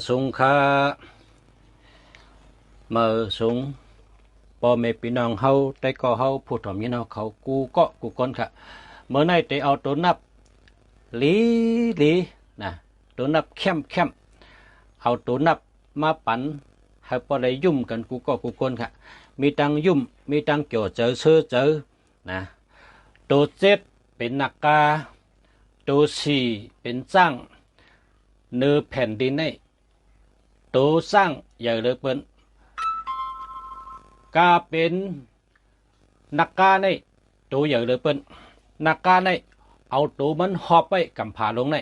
สงค่ะมาสงพ่อแม่พี่น้องเฮาได้ก็เฮาผู้ถ่อมยินเฮาเขากูก็กูก่อนค่ะเมื่อไหร่ได้เอาตัวนับหลีนะตัวนับเข้มเอาตัวนับมาปั่นให้พอได้ยุ่มกันกูก็กูก่อนค่ะมีตังยุ่มมีตังเกี่ยวเจอเชื่อเจอนะตัวเจ็ดเป็นนักกาตัวสี่เป็นจ้างเนื้อแผ่นดินนี่ตัวสร้างใหญ่เลยเปิ้นกาเป็นนักกาในตัวใหญ่เลยเปิ้นนักกาในเอาตัวมันหอบไปกำผาลงใน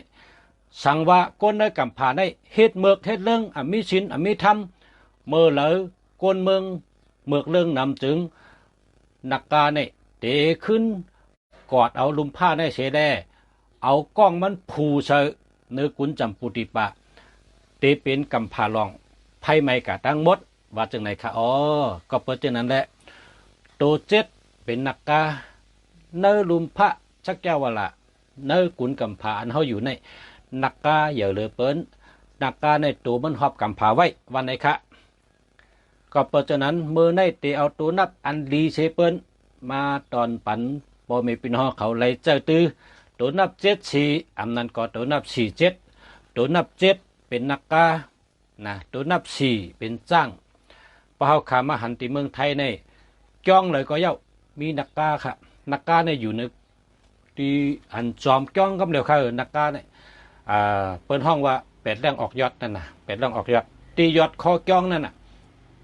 สั่งว่าก้นในกำผาในเฮ็ดเมือกเฮ็ดเรื่องมีศีลมีธรรมเมื่อเหลอก้นเมืองเมือกเรื่องนำจึงนักกาในเตะขึ้นกอดเอาลุมผ้าในเสแดเอากล้องมันผูเสเนื้อกุนจำปุติปะเตเป็นกำผาลองไพ่ไม่กะตั้งมดว่าจังไหนคะอ๋อก็เปิดจังนั้นแหละโตเจ็ดเป็นนักกาเนื้อลุมพระชักแก้ววละเนื้อกุนกำผาอันเขาอยู่ในนักกาอย่าเลือเปิ้นนักกาในตัวมันหอบกำผาไว้วันไหนคะก็เปิดจังนั้นมือในเตเอาตัวนับอันดีเซเปิ้นมาตอนปันพอมีพี่น้องเขาเลยเจ้าตื้อตัวนับเจ็ดสี่อำนั้นก็ตัวนับสี่เจ็ดตัวนับเจ็ดเป็นนักกานะตัวนับสี่เป็นจ้างพอเขาขามาหันติเมืองไทยในจ้องเลยก็เย้ามีนักกาค่ะนักกาในอยู่ในที่อันจอมจ้องก็เดียวค่ะนักกาในเปิ้นห้องว่าเป็ดแรงออกยอดนั่นนะเป็ดแรงออกยอดตียอดคอจ้องนั่นน่ะ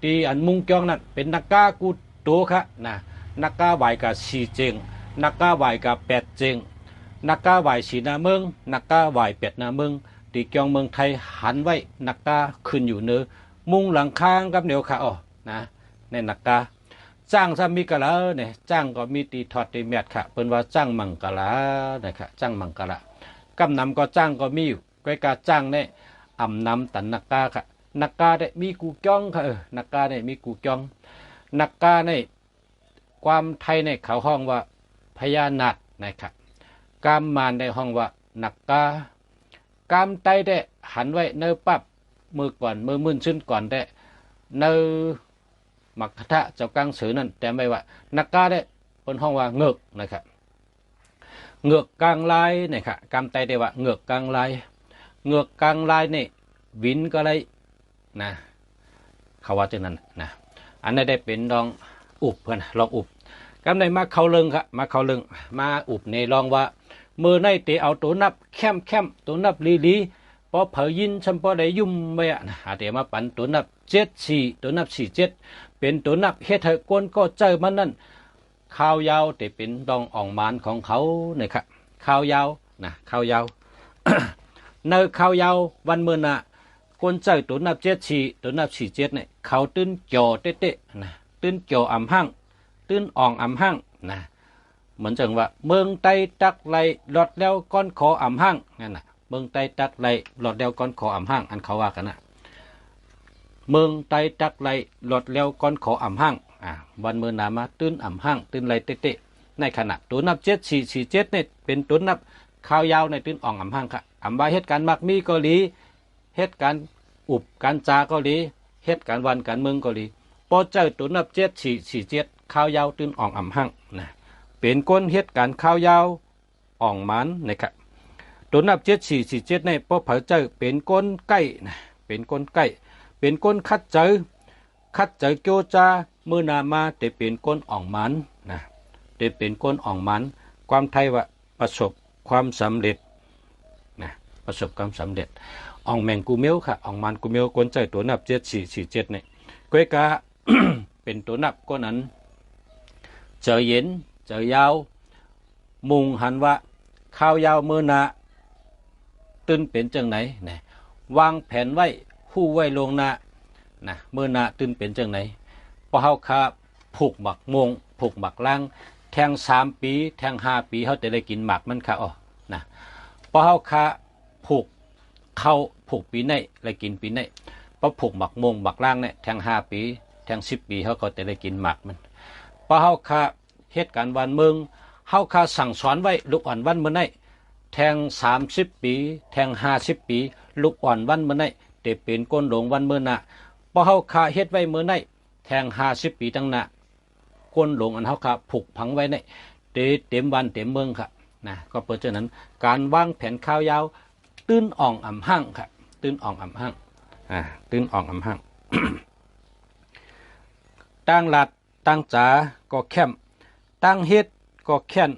ตีอันมุงจ้องนั่นเป็นนักกากูโตค่ะนะนักกาไหวกับสี่เจงนักกาไหวกับแปดเจงนักกาไหวสีนาเมืองนักกาไหวเป็ดนาเมืองตีจ้องเมืองไทยหันไว้นักกาขึ้นอยู่เนื้อมุงหลังค้างกับเดียวค่ะอ๋อนะในนักกาจ้างซ้ำมีกะละเนี่ยจ้างก็มีตีทอดตีแมดค่ะเป็นว่าจ้างมังกะละนะครับจ้างมังกะละกำนำก็จ้างก็มีอยู่ใกล้กาจ้างเนี่ยอ่ำนำตันนักกาค่ะนักกาได้มีกูจ้องค่ะนักกาได้มีกูจ้องนักกาในความไทยในเขาห้องว่าพญานาคนะครับกามมารในห้องว่านักกากามไตได้หันไว้เนื้อปั๊บมือก่อนมือมื่นขึ้นก่อนได้เนื้อมักทะเจ้ากลางสือนั่นแต่ไม่ว่านักกาได้เป็นห้องว่าเงือกนะครับเงือกกลางลายนะครับกามไตได้ว่าเงือกกลางลายเงือกกลางลายนี่วินก็เลยนะเขาว่าจังนั้นนะอันนี้ได้เป็นลองอุบเพื่อนลองอุบกำในมาเขาเลิงครับมาเขาเลิงมาอุบในลองว่ามือในเตะเอาตัวนับเข้มตัวนับลีพอเผยยินชมพอได้ยุ่มไปอ่ะนะเดี๋ยวมาปั่นตัวนับเจ็ดสี่ตัวนับสี่เจ็ดเป็นตัวนับเฮ็ดให้ก้นก็เจอมันนั่นข้าวยาวแต่เป็นดองอ่องมานของเขาเนี่ยครับข้าวยาวนะข้าวยาว เนื้อข้าวยาววันเมื่อน่ะคนเจอตัวนับเจ็ดสี่ตัวนับสี่เจ็ดเนี่ยเขาตื้นจ่อเตะนะตื้นจ่ออ่ำห้างตื้นอ่องอ่ำห้างนะเหมือนจังว่าเมืองไตตักไหลหลอดแล้วก้อนขออ่ำห้างนั่นน่ะเมืองไตตักไหลหลอดแล้วก้อนขออ่ำห้างอันเขาว่ากันนะเมืองไตตักไหลหลอดแล้วก้อนขออ่ำห้างวันเมื่อนามาตื้นอ่ำห้างตื้นไหลเตะในขณะตัวนับเจ็ดสี่สี่เจ็ดเนี่ยเป็นตัวนับข้าวยาวในตื้นอ่องอ่ำห้างค่ะอ่ำว่าเหตุการณ์มักมีเกาหลีเหตุการณ์อุบการจาก็ดีเหตุการณ์วันการเมืองก็ดีพอเจอตัวนับเจ็ดสี่สี่เจ็ดข้าวยาวตื้นอ่องอ่ำห้างนะเป็นก้นเหตุการณ์ข้าวยาวอ่องมันนะครับตัวนับเจ็ดสี่สี่เจ็ดในพอเผยเจอเป็นก้นใกล้นะเป็นก้นใกล้เป็นก้นคัดเจอโจจาเมื่อนามาแต่เป็นก้นอ่องมันนะแต่เป็นก้นอ่องมันความไทยว่าประสบความสำเร็จนะประสบความสำเร็จอ่องแมงกูเมียวค่ะอ่องมันกูเมียวก้นใจตัวนับเจ็ดสี่สี่เจ็ดเนี่ยก้อยกา เป็นตัวนับก้นนั้นเจอเย็นเจอยาวมุงหันว่าข้าวยาวเมื่อนาตื้นเป็นจังไหนนะวางแผนไว้หู้ไว้ลงหน้านะเมื่อนาตื้นเป็นจังไหนพอเฮาคาผูกหมักมงผูกหมักล่างแทง3 ปีแทง5 ปีเขาจะได้กินหมักมันค่ะอ๋อนะพอเฮาคาผูกเข้าผูกปีไหนได้กินปีไหนพอผูกหมักมงหมักล่างเนี่ยแทง5 ปีแทง10 ปีเขาก็จะได้กินหมักมันพอเฮาคาเหตุการณ์วันเมืองเฮาคาสั่งสอนไว้ลูกอ่อนวันเมื่อไหนแทง30 ปีแทง50 ปีลูกอ่อนวันเมื่อไหน เตเป็นก้นหลงวันเมื่อน่ะพอเฮาคาเฮ็ดไว้เมื่อไหนแทง50ปีตั้งหน้าก้นหลงอันเฮาคาผูกพังไว้ในเต็มวันเต็มเมืองค่ะนะก็เพราะฉะนั้นการวางแผนข้าวยาวตื้นอ่องอ่ำหั่งค่ะตื้นอ่องอ่ำหั่งตื้นอ่องอ่ำหั่ง ตั้งหลัดตั้งจ๋าก็แคมตั้งเฮ็ดก็แค้น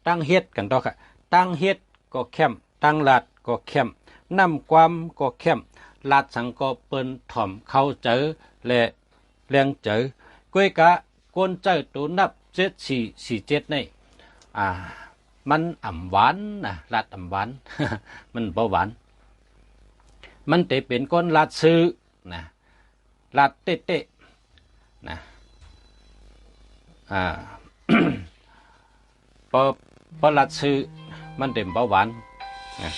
ตั้งเฮ็ดกันต่อค่ะตั้งเฮ็ดก็แคมตั้งหลัดก็แคมนำความก็แคมลาดสังก็เปิ้นถ่อมเข้าเจอและเลี้ยงเจอก้วยกะก้นเจอตัวนับ7447ในมันอ่ำหวานนะลาดอ่ำหวาน มันบ่หวานมันแต่เป็นก้นลาดซื้อนะลาดเตะๆนะพอลาดซื้อมันเต็มบ่หวานนะ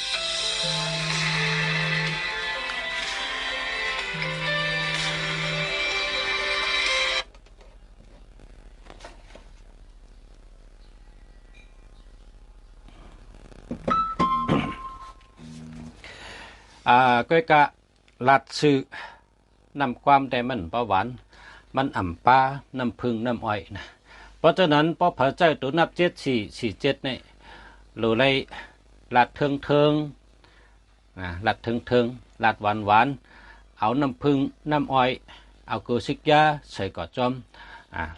ก้อยกะลัดซื้อนำความแต่มันประหวานมันอ่ำปลาน้ำพึ่งน้ำอ้อยนะเพราะฉะนั้นพอเผาใจตัวนับ7447นี่หรือไรลัดเทิงลัดเทิงลัดหวานเอาน้ำพึ่งน้ำอ้อยเอาเกลือซิกยาใส่ก่อจอม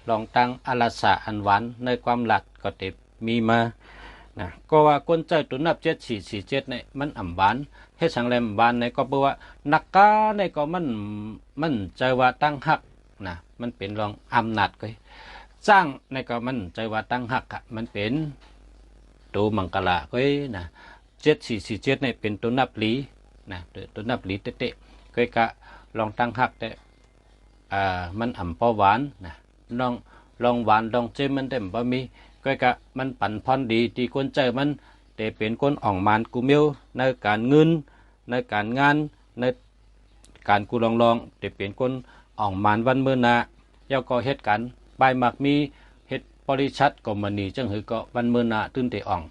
ลองตั้งอาลาสาอันหวานในความลัดก็เต็มมีมานะก็ว่าก้นใจตัวนับ7447นี่มันอ่ำหวานเฮ็ดสังแรมบานในก็เปว่านักกาในก็มันใจว่าตั้งหักนะมันเป็นรองอำนาจก็จ้างในก็มันใจว่าตั้งหักมันเป็นตัวมังกรก็นะ7447ในเป็นตัวนับหลีนะตัวนับหลีเตะๆก็กะลองตั้งหักแต่มันอ่ำพอหวานนะลองหวานลองเจมันเต็มบ่มีก็กะมันปั่นพรดีที่คนใจมันแต่เป็นคนอ่องมานกูเมียวในการเงินในการงานในการกูลองแต่เป็นคนอ่องมานวันเมื่อนาเย้าก็เฮ็ดกันบายมักมีเฮ็ดบริษัทก็มื้อนี้จังหือก็วันเมื่อนาตื่นแต่อ่อง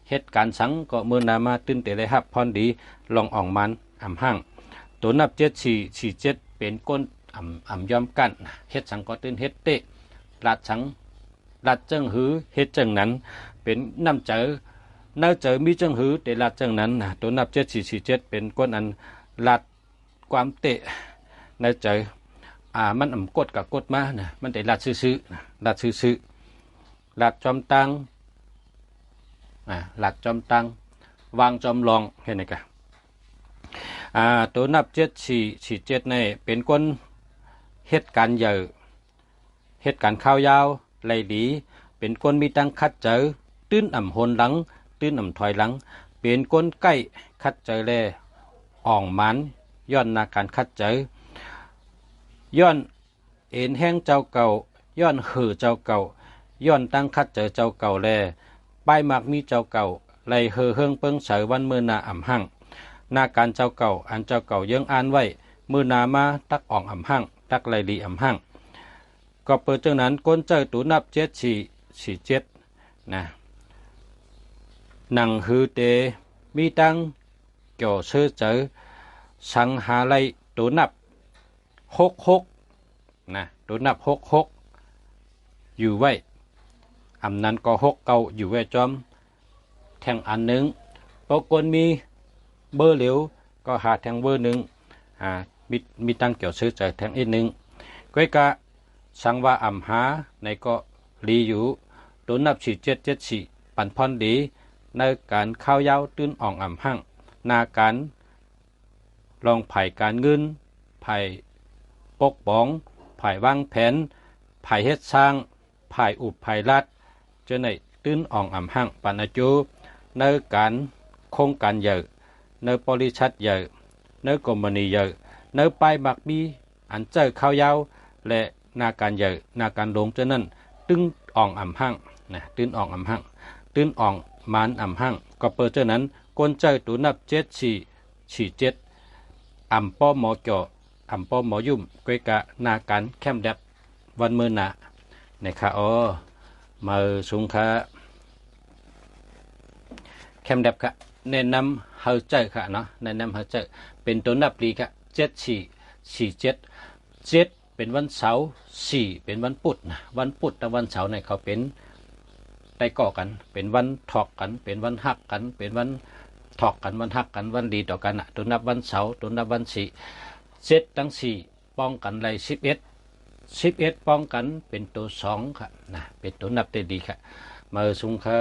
เฮ็ดการสังก็มื้อนามาตื่นแต่ได้รับพรดีลองอ่องมานอ่ำหั่งตัวนับ7447เป็นคนอ่ำยอมกันเฮ็ดสังก็ตื่นเฮ็ดเตะลาดสังลาดจังหือเฮ็ดจังนั้นเป็นน้ำเจอมีจังหือแต่ลาดจังนั้นนะตัวนับ7447เป็นก้นอันลาดความเตะในใจมันอ่ำกดกับกดมานะมันแต่ลาดซื้อๆนะลาดซื้อลาดจอมตังลาดจอมตังวางจอมลองเห็นไหมกันตัวนับ7447ในเป็นก้นเฮ็ดการใหญ่เฮ็ดการข้าวยาวไหลดีเป็นก้นมีตังคัดเจอตื้นอ่ำโหนหลังตื้นอ่ำถอยหลังเป็นก้นใกล้คัดเจอแลอ่องมันย้อนนาการคัดเจอย้อนเอ็นแห้งเจ้าเก่าย้อนหือเจ้าเก่าย้อนตั้งคัดเจอเจ้าเก่าแลป้ายมากมีเจ้าเก่าไหลเฮืองเปิ้งเสยวันมือนาอ่ำหั่งนาการเจ้าเก่าอันเจ้าเก่ายังอ่านไว้มือนามาตักอ่องอ่ำหั่งตักไหลดีอ่ำหั่งก็เปิดจังนั้นก้นเจอตูนับ7447นะหนังฮือเตมีตังเกี่ยวเชื่อเจอสังหาไลตูนับ66นะตูนับ66อยู่ไว้อำนั้นก็6เก่าอยู่ไว้จอมแทงอันหนึ่งปกคนมีเบอร์เหลวก็หาแทงเบอร์หนึ่งมีตังเกี่ยวเชื่อเจอแทงอีกหนึ่งก้อยกะสังว่าอ่ำหาในก็รีอยู่ตัวนับ4774ปันพรดีในการข้าวยาวตื้นอ่องอ่ำหั่งนาการลองไผ่การเงินไผ่ปกป้องไผ่วางแผนไผ่เฮ็ดสร้างไผ่อุบไผ่ลัดเจอในตื้นอ่องอ่ำหั่งปันอาจูในการโครงการใหญ่ในบริษัทใหญ่ในกรมณีใหญ่ในปลายบักบีอันเจอข้าวยาวและนาการใหญ่นาการลงเจ้านั้นตึ้งอ่องอ่ำหั่งนะตื้นอ่องอ่ำหั่งตื้นอ่องมานอ่ำหั่งก็เปิดเจ้านั้นก้นใจตัวนับ7447อ่ำป้อหมอจ่ออ่ำป้อหมอยุ่มก้อยกะนาการแคมแดบวันมือหนาในค่ะมาสูงค่ะแคมแดบค่ะแนะนำเฮาใจค่ะเนาะแนะนำเฮาใจเป็นตัวนับลีค่ะ 7 เป็นวันเสาร์4เป็นวันพุธนะวันพุธและวันเสาร์เนี่ยเขาเป็นได้ก่อกันเป็นวันถอกกันเป็นวันหักกันเป็นวันถอกกันวันหักกันวันดีต่อกันตัวนับวันเสาร์ตัวนับวัน7ทั้ง4ป้องกันเลย11ป้องกันเป็นตัว2ครับนะเป็นตัวนับได้ดีครับมาสุงค่ะ